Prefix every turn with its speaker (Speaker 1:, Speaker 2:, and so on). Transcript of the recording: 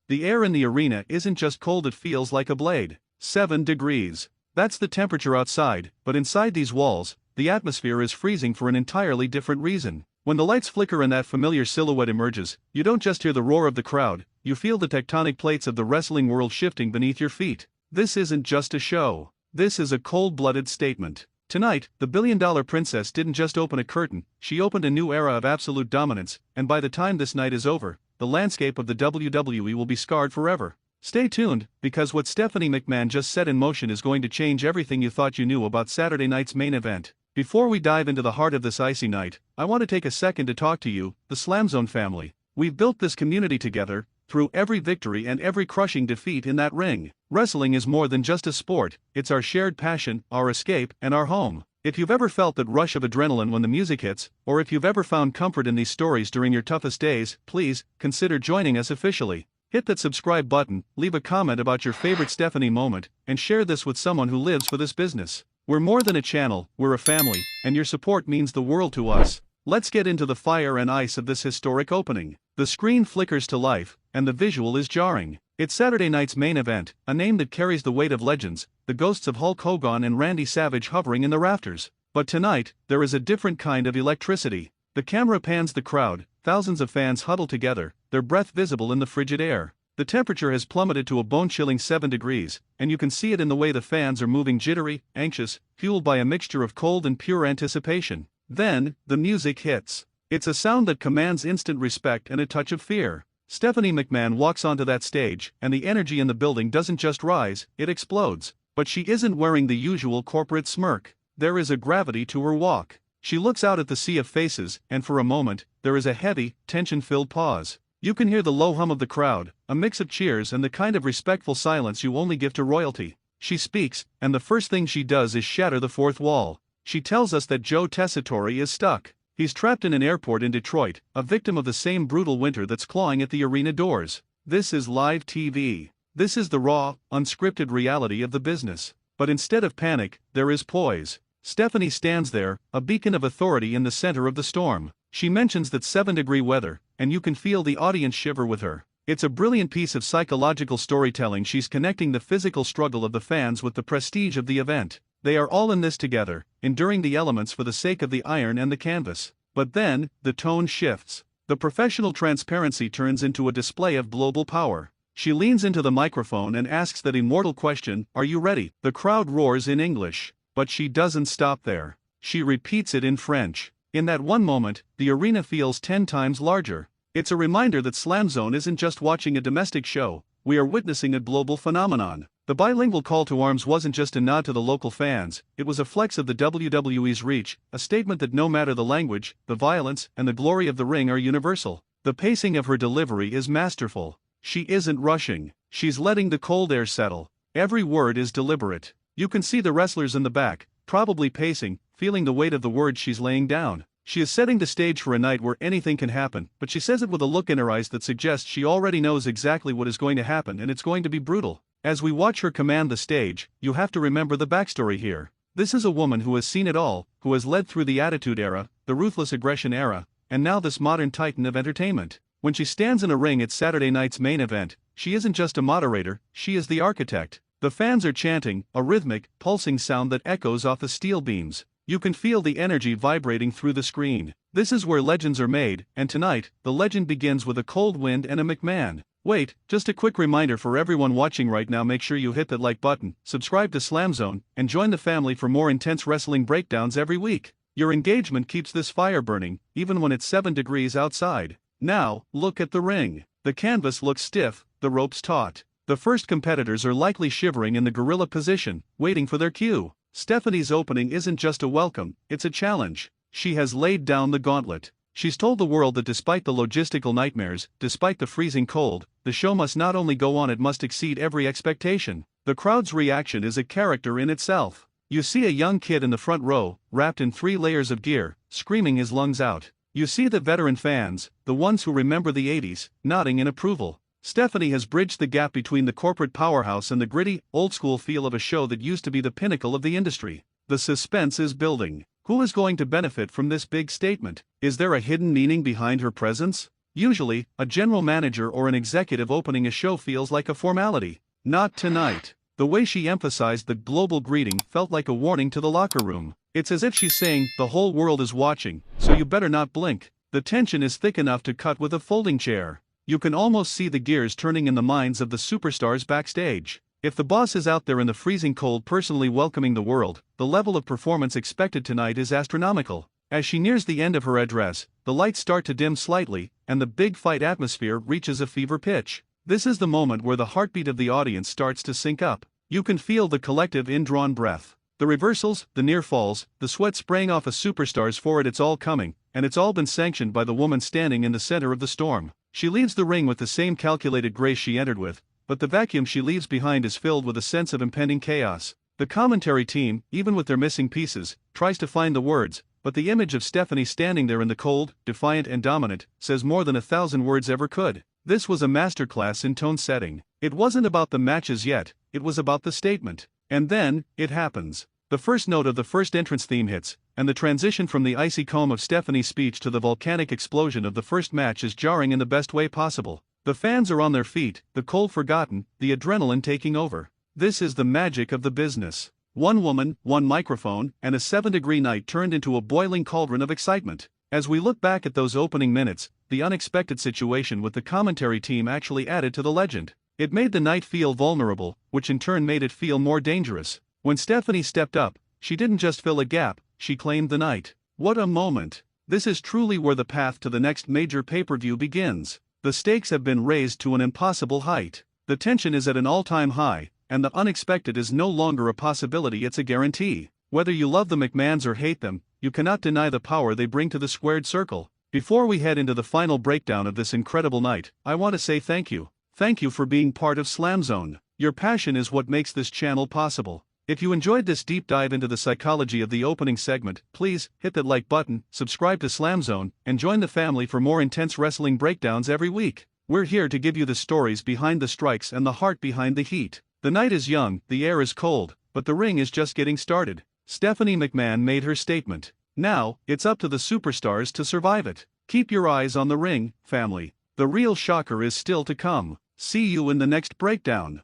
Speaker 1: The air in the arena isn't just cold, it feels like a blade. 7 degrees. That's the temperature outside, but inside these walls, the atmosphere is freezing for an entirely different reason. When the lights flicker and that familiar silhouette emerges, you don't just hear the roar of the crowd, you feel the tectonic plates of the wrestling world shifting beneath your feet. This isn't just a show. This is a cold-blooded statement. Tonight, the billion-dollar princess didn't just open a curtain, she opened a new era of absolute dominance, and by the time this night is over, the landscape of the WWE will be scarred forever. Stay tuned, because what Stephanie McMahon just set in motion is going to change everything you thought you knew about Saturday night's main event. Before we dive into the heart of this icy night, I want to take a second to talk to you, the SLAMZONE family. We've built this community together, through every victory and every crushing defeat in that ring. Wrestling is more than just a sport, it's our shared passion, our escape, and our home. If you've ever felt that rush of adrenaline when the music hits, or if you've ever found comfort in these stories during your toughest days, please, consider joining us officially. Hit that subscribe button, leave a comment about your favorite Stephanie moment, and share this with someone who lives for this business. We're more than a channel, we're a family, and your support means the world to us. Let's get into the fire and ice of this historic opening. The screen flickers to life, and the visual is jarring. It's Saturday night's main event, a name that carries the weight of legends, the ghosts of Hulk Hogan and Randy Savage hovering in the rafters. But tonight, there is a different kind of electricity. The camera pans the crowd, thousands of fans huddle together, their breath visible in the frigid air. The temperature has plummeted to a bone-chilling 7 degrees, and you can see it in the way the fans are moving, jittery, anxious, fueled by a mixture of cold and pure anticipation. Then, the music hits. It's a sound that commands instant respect and a touch of fear. Stephanie McMahon walks onto that stage, and the energy in the building doesn't just rise, it explodes. But she isn't wearing the usual corporate smirk. There is a gravity to her walk. She looks out at the sea of faces, and for a moment, there is a heavy, tension-filled pause. You can hear the low hum of the crowd, a mix of cheers and the kind of respectful silence you only give to royalty. She speaks, and the first thing she does is shatter the fourth wall. She tells us that Joe Tessitore is stuck. He's trapped in an airport in Detroit, a victim of the same brutal winter that's clawing at the arena doors. This is live TV. This is the raw, unscripted reality of the business. But instead of panic, there is poise. Stephanie stands there, a beacon of authority in the center of the storm. She mentions that 7-degree weather, and you can feel the audience shiver with her. It's a brilliant piece of psychological storytelling. She's connecting the physical struggle of the fans with the prestige of the event. They are all in this together, enduring the elements for the sake of the iron and the canvas. But then, the tone shifts. The professional transparency turns into a display of global power. She leans into the microphone and asks that immortal question, "Are you ready?" The crowd roars in English. But she doesn't stop there. She repeats it in French. In that one moment, the arena feels 10 times larger. It's a reminder that SLAMZONE isn't just watching a domestic show, we are witnessing a global phenomenon. The bilingual call to arms wasn't just a nod to the local fans, it was a flex of the WWE's reach, a statement that no matter the language, the violence, and the glory of the ring are universal. The pacing of her delivery is masterful. She isn't rushing, she's letting the cold air settle. Every word is deliberate. You can see the wrestlers in the back, probably pacing, feeling the weight of the words she's laying down. She is setting the stage for a night where anything can happen, but she says it with a look in her eyes that suggests she already knows exactly what is going to happen, and it's going to be brutal. As we watch her command the stage, you have to remember the backstory here. This is a woman who has seen it all, who has led through the Attitude Era, the Ruthless Aggression Era, and now this modern titan of entertainment. When she stands in a ring at Saturday night's main event, she isn't just a moderator, she is the architect. The fans are chanting, a rhythmic, pulsing sound that echoes off the steel beams. You can feel the energy vibrating through the screen. This is where legends are made, and tonight, the legend begins with a cold wind and a McMahon. Wait, just a quick reminder for everyone watching right now, make sure you hit that like button, subscribe to SLAMZONE, and join the family for more intense wrestling breakdowns every week. Your engagement keeps this fire burning, even when it's 7 degrees outside. Now, look at the ring. The canvas looks stiff, the ropes taut. The first competitors are likely shivering in the gorilla position, waiting for their cue. Stephanie's opening isn't just a welcome, it's a challenge. She has laid down the gauntlet. She's told the world that despite the logistical nightmares, despite the freezing cold, the show must not only go on, it must exceed every expectation. The crowd's reaction is a character in itself. You see a young kid in the front row, wrapped in 3 layers of gear, screaming his lungs out. You see the veteran fans, the ones who remember the 80s, nodding in approval. Stephanie has bridged the gap between the corporate powerhouse and the gritty, old-school feel of a show that used to be the pinnacle of the industry. The suspense is building. Who is going to benefit from this big statement? Is there a hidden meaning behind her presence? Usually, a general manager or an executive opening a show feels like a formality. Not tonight. The way she emphasized the global greeting felt like a warning to the locker room. It's as if she's saying, the whole world is watching, so you better not blink. The tension is thick enough to cut with a folding chair. You can almost see the gears turning in the minds of the superstars backstage. If the boss is out there in the freezing cold personally welcoming the world, the level of performance expected tonight is astronomical. As she nears the end of her address, the lights start to dim slightly, and the big fight atmosphere reaches a fever pitch. This is the moment where the heartbeat of the audience starts to sync up. You can feel the collective indrawn breath. The reversals, the near falls, the sweat spraying off a superstar's forehead, it's all coming, and it's all been sanctioned by the woman standing in the center of the storm. She leaves the ring with the same calculated grace she entered with, but the vacuum she leaves behind is filled with a sense of impending chaos. The commentary team, even with their missing pieces, tries to find the words, but the image of Stephanie standing there in the cold, defiant and dominant, says more than 1,000 words ever could. This was a masterclass in tone setting. It wasn't about the matches yet, it was about the statement. And then, it happens. The first note of the first entrance theme hits, and the transition from the icy comb of Stephanie's speech to the volcanic explosion of the first match is jarring in the best way possible. The fans are on their feet, the cold forgotten, the adrenaline taking over. This is the magic of the business. One woman, one microphone, and a 7-degree night turned into a boiling cauldron of excitement. As we look back at those opening minutes, the unexpected situation with the commentary team actually added to the legend. It made the night feel vulnerable, which in turn made it feel more dangerous. When Stephanie stepped up, she didn't just fill a gap, she claimed the night. What a moment! This is truly where the path to the next major pay-per-view begins. The stakes have been raised to an impossible height. The tension is at an all-time high, and the unexpected is no longer a possibility, it's a guarantee. Whether you love the McMahons or hate them, you cannot deny the power they bring to the squared circle. Before we head into the final breakdown of this incredible night, I want to say thank you. Thank you for being part of SLAMZONE. Your passion is what makes this channel possible. If you enjoyed this deep dive into the psychology of the opening segment, please hit that like button, subscribe to SLAMZONE, and join the family for more intense wrestling breakdowns every week. We're here to give you the stories behind the strikes and the heart behind the heat. The night is young, the air is cold, but the ring is just getting started. Stephanie McMahon made her statement. Now, it's up to the superstars to survive it. Keep your eyes on the ring, family. The real shocker is still to come. See you in the next breakdown.